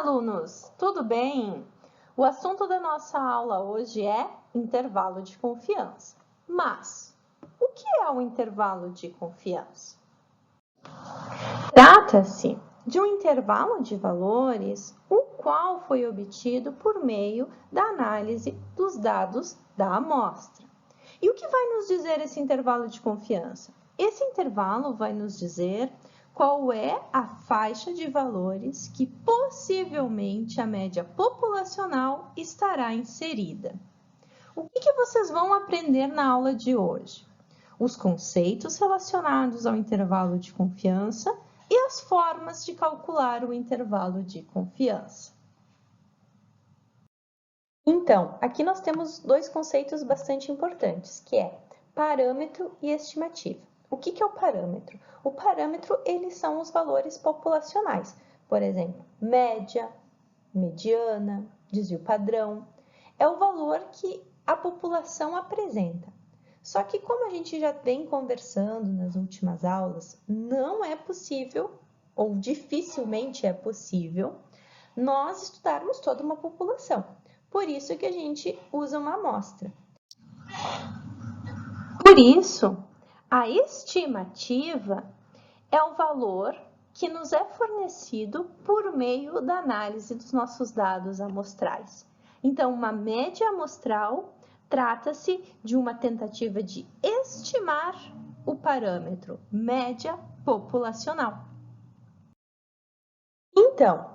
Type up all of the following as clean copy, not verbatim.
alunos! Tudo bem? O assunto da nossa aula hoje é intervalo de confiança. Mas, o que é o intervalo de confiança? Trata-se de um intervalo de valores, o qual foi obtido por meio da análise dos dados da amostra. E o que vai nos dizer esse intervalo de confiança? Esse intervalo vai nos dizer qual é a faixa de valores que possivelmente a média populacional estará inserida. O que vocês vão aprender na aula de hoje? Os conceitos relacionados ao intervalo de confiança e as formas de calcular o intervalo de confiança. Então, aqui nós temos dois conceitos bastante importantes, que é parâmetro e estimativa. O que é o parâmetro? O parâmetro, eles são os valores populacionais. Por exemplo, média, mediana, desvio padrão. É o valor que a população apresenta. Só que como a gente já vem conversando nas últimas aulas, não é possível, ou dificilmente é possível, nós estudarmos toda uma população. Por isso que a gente usa uma amostra. Por isso, a estimativa é o valor que nos é fornecido por meio da análise dos nossos dados amostrais. Então, uma média amostral trata-se de uma tentativa de estimar o parâmetro média populacional. Então,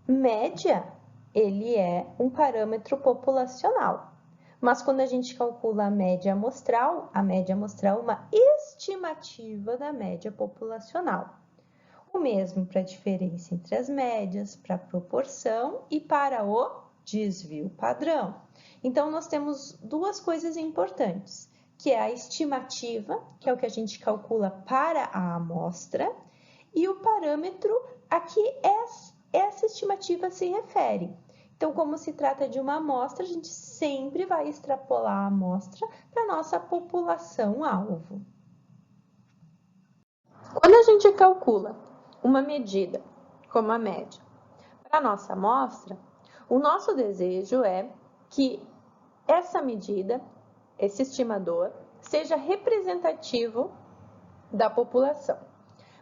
média, ele é um parâmetro populacional. Mas quando a gente calcula a média amostral é uma estimativa da média populacional. O mesmo para a diferença entre as médias, para a proporção e para o desvio padrão. Então, nós temos duas coisas importantes, que é a estimativa, que é o que a gente calcula para a amostra, e o parâmetro a que essa estimativa se refere. Então, como se trata de uma amostra, a gente sempre vai extrapolar a amostra para a nossa população-alvo. Quando a gente calcula uma medida, como a média, para a nossa amostra, o nosso desejo é que essa medida, esse estimador, seja representativo da população.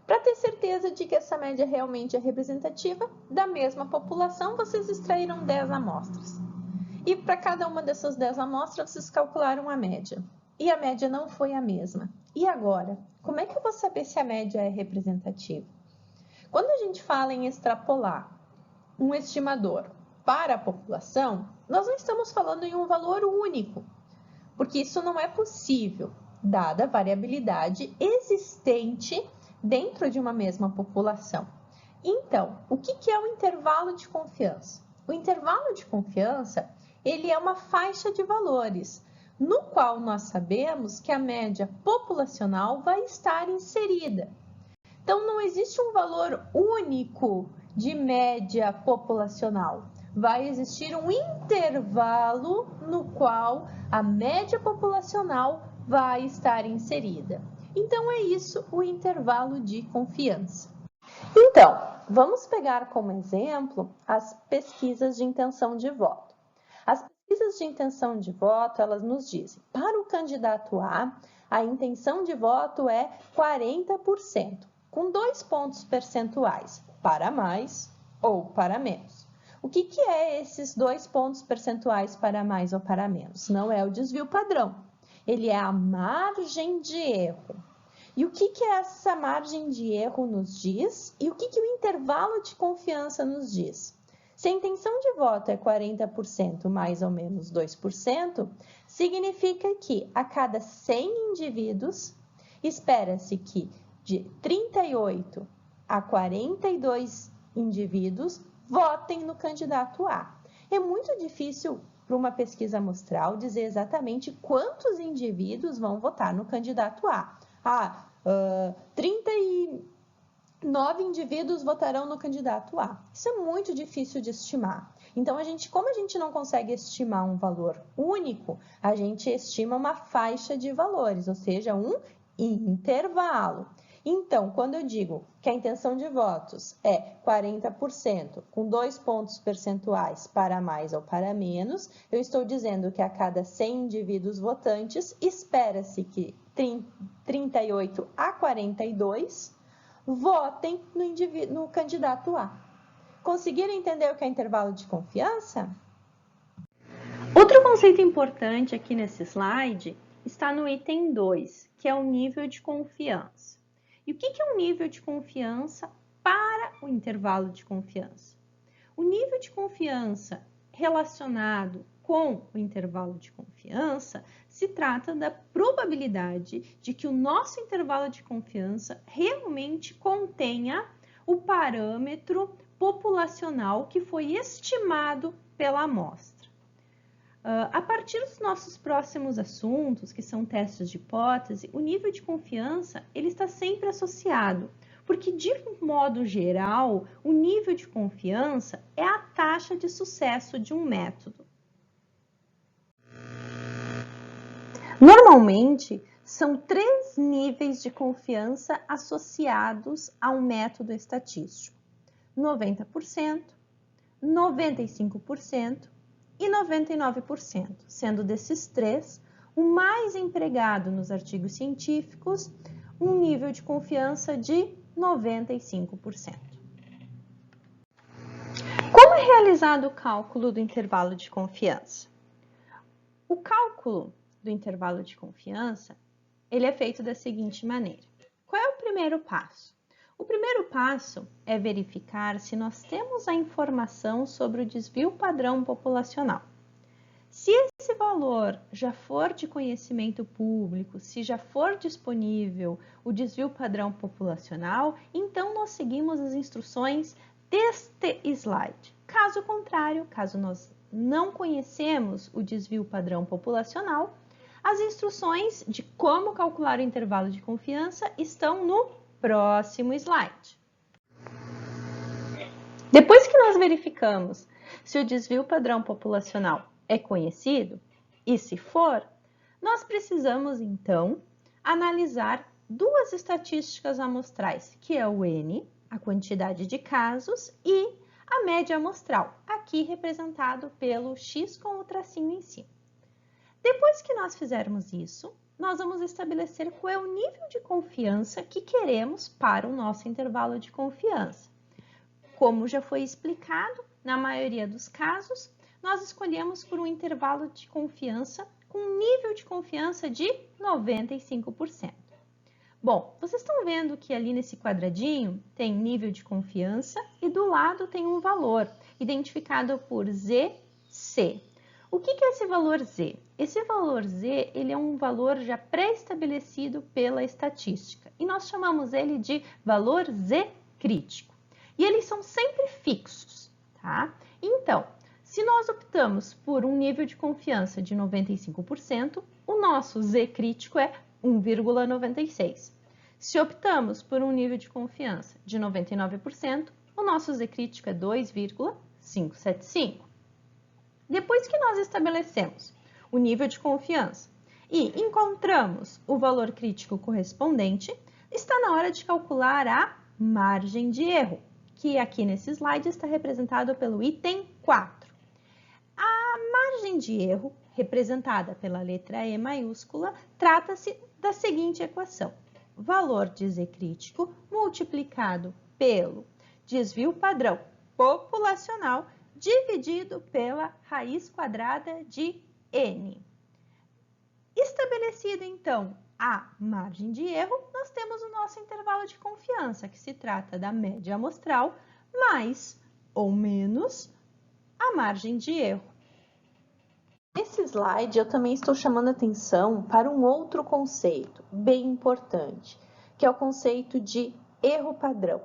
Para ter certeza de que essa média realmente é representativa da mesma população, vocês extraíram 10 amostras. E para cada uma dessas 10 amostras, vocês calcularam a média. E a média não foi a mesma. E agora? Como é que eu vou saber se a média é representativa? Quando a gente fala em extrapolar um estimador para a população, nós não estamos falando em um valor único, porque isso não é possível, dada a variabilidade existente dentro de uma mesma população. Então, o que é o intervalo de confiança? O intervalo de confiança, ele é uma faixa de valores, no qual nós sabemos que a média populacional vai estar inserida. Então, não existe um valor único de média populacional. Vai existir um intervalo no qual a média populacional vai estar inserida. Então, é isso o intervalo de confiança. Então, vamos pegar como exemplo as pesquisas de intenção de voto. As pesquisas de intenção de voto, elas nos dizem, para o candidato a intenção de voto é 40%, com 2 pontos percentuais, para mais ou para menos. O que é esses 2 pontos percentuais para mais ou para menos? Não é o desvio padrão. Ele é a margem de erro. E o que essa margem de erro nos diz? E o que o intervalo de confiança nos diz? Se a intenção de voto é 40% mais ou menos 2%, significa que a cada 100 indivíduos, espera-se que de 38 a 42 indivíduos votem no candidato A. É muito difícil para uma pesquisa amostral dizer exatamente quantos indivíduos vão votar no candidato A. 39 indivíduos votarão no candidato A. Isso é muito difícil de estimar. Então, como a gente não consegue estimar um valor único, a gente estima uma faixa de valores, ou seja, um intervalo. Então, quando eu digo que a intenção de votos é 40%, com 2 pontos percentuais para mais ou para menos, eu estou dizendo que a cada 100 indivíduos votantes, espera-se que 38 a 42 votem no candidato A. Conseguiram entender o que é intervalo de confiança? Outro conceito importante aqui nesse slide está no item 2, que é o nível de confiança. E o que é um nível de confiança para o intervalo de confiança? O nível de confiança relacionado com o intervalo de confiança se trata da probabilidade de que o nosso intervalo de confiança realmente contenha o parâmetro populacional que foi estimado pela amostra. A partir dos nossos próximos assuntos, que são testes de hipótese, o nível de confiança ele está sempre associado, porque de modo geral, o nível de confiança é a taxa de sucesso de um método. Normalmente, são 3 níveis de confiança associados a um método estatístico: 90%, 95%, e 99%, sendo desses 3, o mais empregado nos artigos científicos, um nível de confiança de 95%. Como é realizado o cálculo do intervalo de confiança? O cálculo do intervalo de confiança, ele é feito da seguinte maneira. Qual é o primeiro passo? O primeiro passo é verificar se nós temos a informação sobre o desvio padrão populacional. Se esse valor já for de conhecimento público, se já for disponível o desvio padrão populacional, então nós seguimos as instruções deste slide. Caso contrário, caso nós não conhecemos o desvio padrão populacional, as instruções de como calcular o intervalo de confiança estão no próximo slide. Depois que nós verificamos se o desvio padrão populacional é conhecido, e se for, nós precisamos então analisar 2 estatísticas amostrais, que é o N, a quantidade de casos, e a média amostral, aqui representado pelo X com o tracinho em cima. Depois que nós fizermos isso, nós vamos estabelecer qual é o nível de confiança que queremos para o nosso intervalo de confiança. Como já foi explicado, na maioria dos casos, nós escolhemos por um intervalo de confiança com um nível de confiança de 95%. Bom, vocês estão vendo que ali nesse quadradinho tem nível de confiança e do lado tem um valor, identificado por ZC. O que é esse valor Z? Esse valor Z ele é um valor já pré-estabelecido pela estatística e nós chamamos ele de valor Z crítico. E eles são sempre fixos, tá? Então, se nós optamos por um nível de confiança de 95%, o nosso Z crítico é 1,96. Se optamos por um nível de confiança de 99%, o nosso Z crítico é 2,575. Depois que nós estabelecemos o nível de confiança e encontramos o valor crítico correspondente, está na hora de calcular a margem de erro, que aqui nesse slide está representado pelo item 4. A margem de erro, representada pela letra E maiúscula, trata-se da seguinte equação: valor de Z crítico multiplicado pelo desvio padrão populacional dividido pela raiz quadrada de N. Estabelecido, então, a margem de erro, nós temos o nosso intervalo de confiança, que se trata da média amostral mais ou menos a margem de erro. Nesse slide, eu também estou chamando atenção para um outro conceito bem importante, que é o conceito de erro padrão.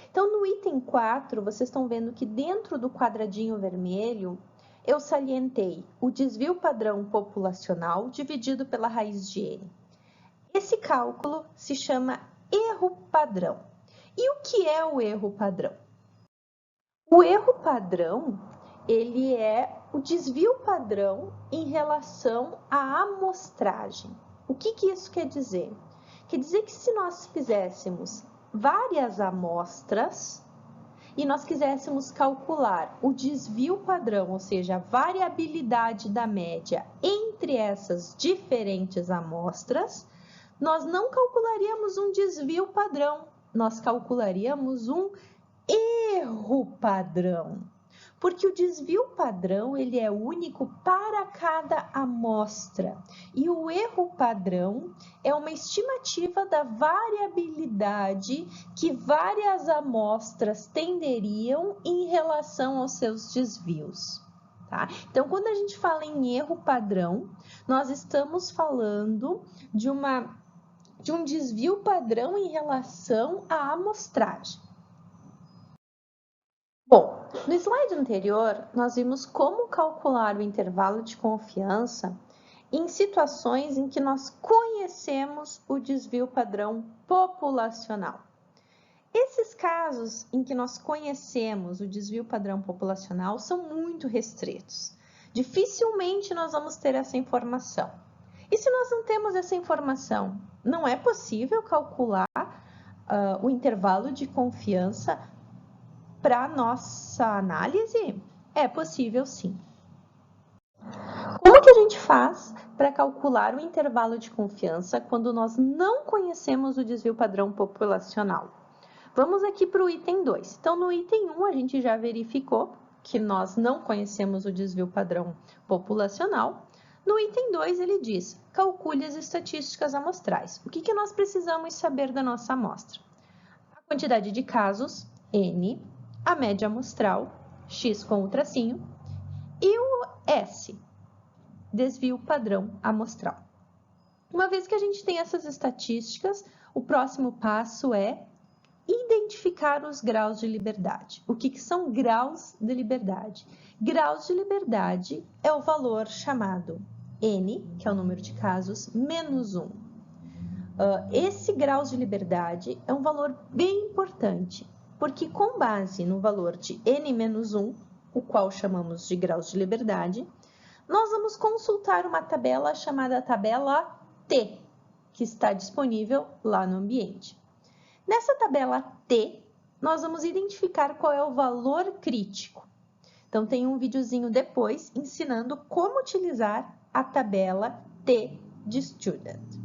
Então, no item 4, vocês estão vendo que dentro do quadradinho vermelho, eu salientei o desvio padrão populacional dividido pela raiz de N. Esse cálculo se chama erro padrão. E o que é o erro padrão? O erro padrão, ele é o desvio padrão em relação à amostragem. O que isso quer dizer? Quer dizer que se nós fizéssemos várias amostras e nós quiséssemos calcular o desvio padrão, ou seja, a variabilidade da média entre essas diferentes amostras, nós não calcularíamos um desvio padrão, nós calcularíamos um erro padrão. Porque o desvio padrão ele é único para cada amostra e o erro padrão é uma estimativa da variabilidade que várias amostras tenderiam em relação aos seus desvios. Tá? Então, quando a gente fala em erro padrão, nós estamos falando de um desvio padrão em relação à amostragem. Bom, no slide anterior, nós vimos como calcular o intervalo de confiança em situações em que nós conhecemos o desvio padrão populacional. Esses casos em que nós conhecemos o desvio padrão populacional são muito restritos. Dificilmente nós vamos ter essa informação. E se nós não temos essa informação, não é possível calcular o intervalo de confiança para nossa análise? É possível sim. Como que a gente faz para calcular o intervalo de confiança quando nós não conhecemos o desvio padrão populacional? Vamos aqui para o item 2. Então, no item 1, a gente já verificou que nós não conhecemos o desvio padrão populacional. No item 2, ele diz, calcule as estatísticas amostrais. O que nós precisamos saber da nossa amostra? A quantidade de casos, N, a média amostral, X com o tracinho, e o S, desvio padrão amostral. Uma vez que a gente tem essas estatísticas, o próximo passo é identificar os graus de liberdade. O que são graus de liberdade? Graus de liberdade é o valor chamado N, que é o número de casos, menos 1. Esse grau de liberdade é um valor bem importante, porque com base no valor de N-1, o qual chamamos de graus de liberdade, nós vamos consultar uma tabela chamada tabela T, que está disponível lá no ambiente. Nessa tabela T, nós vamos identificar qual é o valor crítico. Então, tem um videozinho depois ensinando como utilizar a tabela T de Student.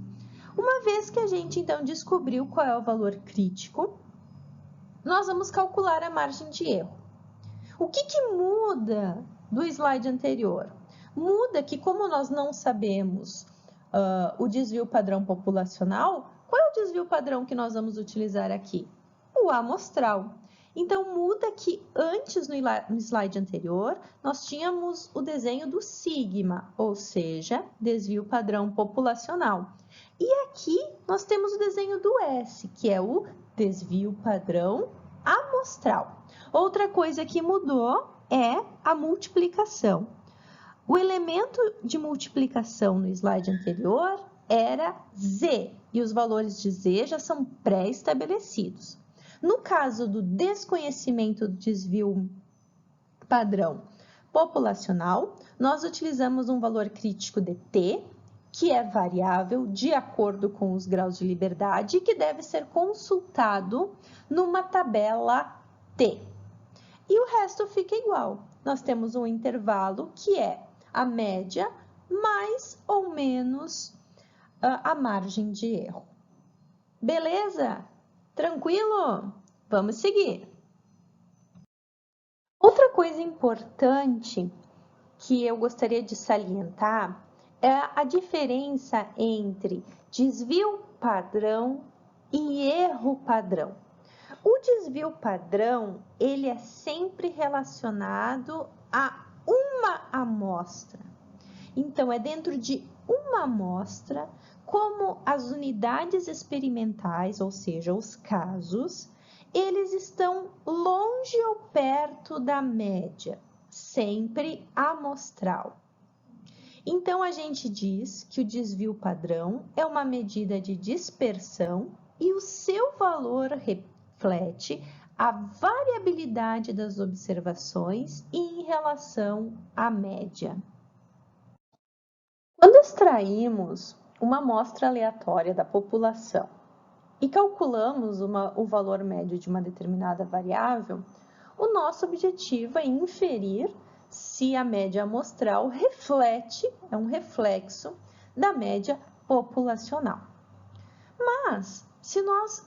Uma vez que a gente, então, descobriu qual é o valor crítico, nós vamos calcular a margem de erro. O que muda do slide anterior? Muda que, como nós não sabemos o desvio padrão populacional, qual é o desvio padrão que nós vamos utilizar aqui? O amostral. Então, muda que antes, no slide anterior, nós tínhamos o desenho do sigma, ou seja, desvio padrão populacional. E aqui nós temos o desenho do S, que é o desvio padrão amostral. Outra coisa que mudou é a multiplicação. O elemento de multiplicação no slide anterior era Z, e os valores de Z já são pré-estabelecidos. No caso do desconhecimento do desvio padrão populacional, nós utilizamos um valor crítico de T, que é variável de acordo com os graus de liberdade e que deve ser consultado numa tabela T. E o resto fica igual. Nós temos um intervalo que é a média mais ou menos a margem de erro. Beleza? Tranquilo? Vamos seguir. Outra coisa importante que eu gostaria de salientar é a diferença entre desvio padrão e erro padrão. O desvio padrão, ele é sempre relacionado a uma amostra. Então, é dentro de uma amostra, como as unidades experimentais, ou seja, os casos, eles estão longe ou perto da média, sempre amostral. Então, a gente diz que o desvio padrão é uma medida de dispersão e o seu valor reflete a variabilidade das observações em relação à média. Quando extraímos uma amostra aleatória da população e calculamos o valor médio de uma determinada variável, o nosso objetivo é inferir se a média amostral é um reflexo da média populacional. Mas, se nós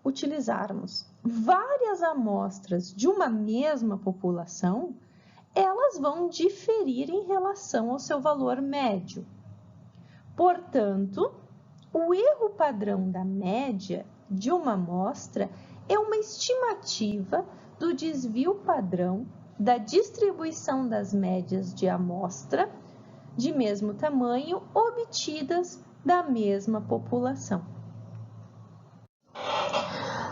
utilizarmos várias amostras de uma mesma população, elas vão diferir em relação ao seu valor médio. Portanto, o erro padrão da média de uma amostra é uma estimativa do desvio padrão da distribuição das médias de amostra de mesmo tamanho obtidas da mesma população.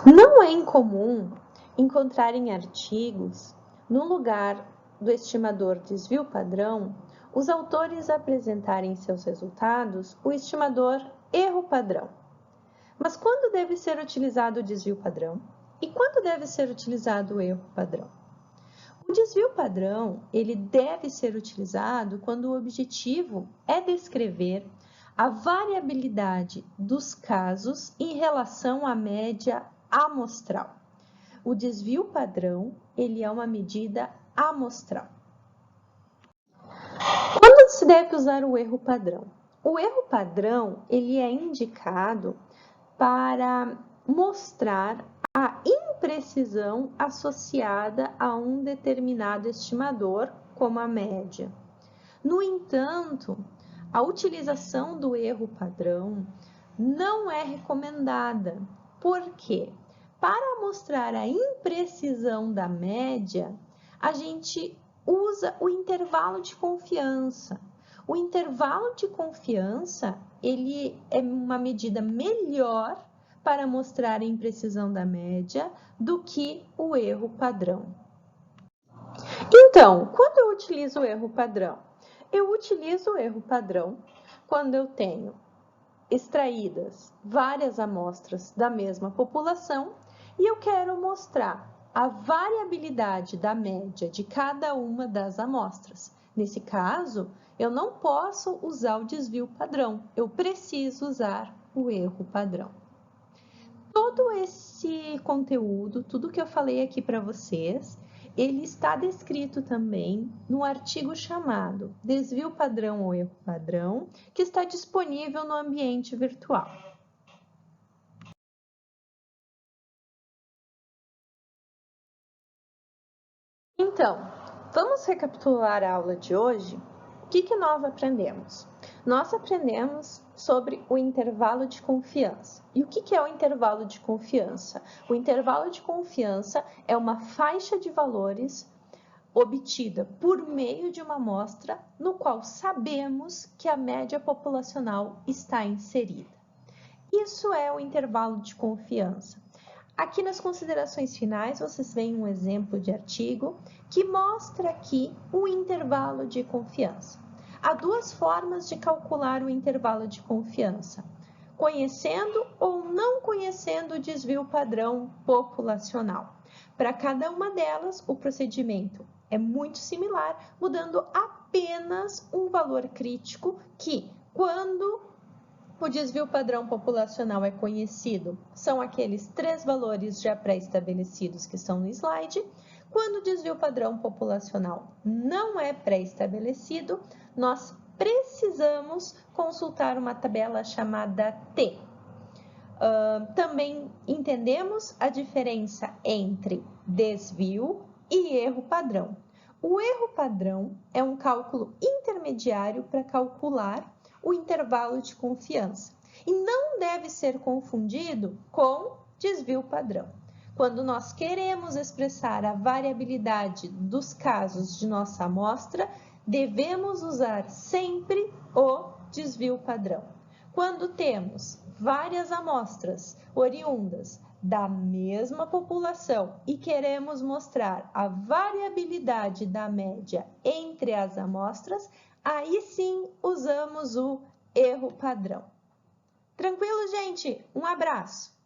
Não é incomum encontrar em artigos, no lugar do estimador desvio padrão, os autores apresentarem em seus resultados o estimador erro padrão. Mas quando deve ser utilizado o desvio padrão e quando deve ser utilizado o erro padrão? O desvio padrão, ele deve ser utilizado quando o objetivo é descrever a variabilidade dos casos em relação à média amostral. O desvio padrão, ele é uma medida amostral. Quando se deve usar o erro padrão? O erro padrão, ele é indicado para mostrar a imprecisão associada a um determinado estimador, como a média. No entanto, a utilização do erro padrão não é recomendada. Por quê? Para mostrar a imprecisão da média, a gente usa o intervalo de confiança. O intervalo de confiança, ele é uma medida melhor para mostrar a imprecisão da média do que o erro padrão. Então, quando eu utilizo o erro padrão? Eu utilizo o erro padrão quando eu tenho extraídas várias amostras da mesma população e eu quero mostrar a variabilidade da média de cada uma das amostras. Nesse caso, eu não posso usar o desvio padrão, eu preciso usar o erro padrão. Todo esse conteúdo, tudo que eu falei aqui para vocês, ele está descrito também no artigo chamado Desvio Padrão ou Erro Padrão, que está disponível no ambiente virtual. Então, vamos recapitular a aula de hoje? O que nós aprendemos? Nós aprendemos sobre o intervalo de confiança. E o que é o intervalo de confiança? O intervalo de confiança é uma faixa de valores obtida por meio de uma amostra no qual sabemos que a média populacional está inserida. Isso é o intervalo de confiança. Aqui nas considerações finais, vocês veem um exemplo de artigo que mostra aqui o intervalo de confiança. Há duas formas de calcular o intervalo de confiança: conhecendo ou não conhecendo o desvio padrão populacional. Para cada uma delas, o procedimento é muito similar, mudando apenas um valor crítico que, quando o desvio padrão populacional é conhecido, são aqueles 3 valores já pré-estabelecidos que estão no slide. Quando o desvio padrão populacional não é pré-estabelecido, nós precisamos consultar uma tabela chamada T. Também entendemos a diferença entre desvio e erro padrão. O erro padrão é um cálculo intermediário para calcular o intervalo de confiança e não deve ser confundido com desvio padrão. Quando nós queremos expressar a variabilidade dos casos de nossa amostra, devemos usar sempre o desvio padrão. Quando temos várias amostras oriundas da mesma população e queremos mostrar a variabilidade da média entre as amostras, aí sim usamos o erro padrão. Tranquilo, gente? Um abraço!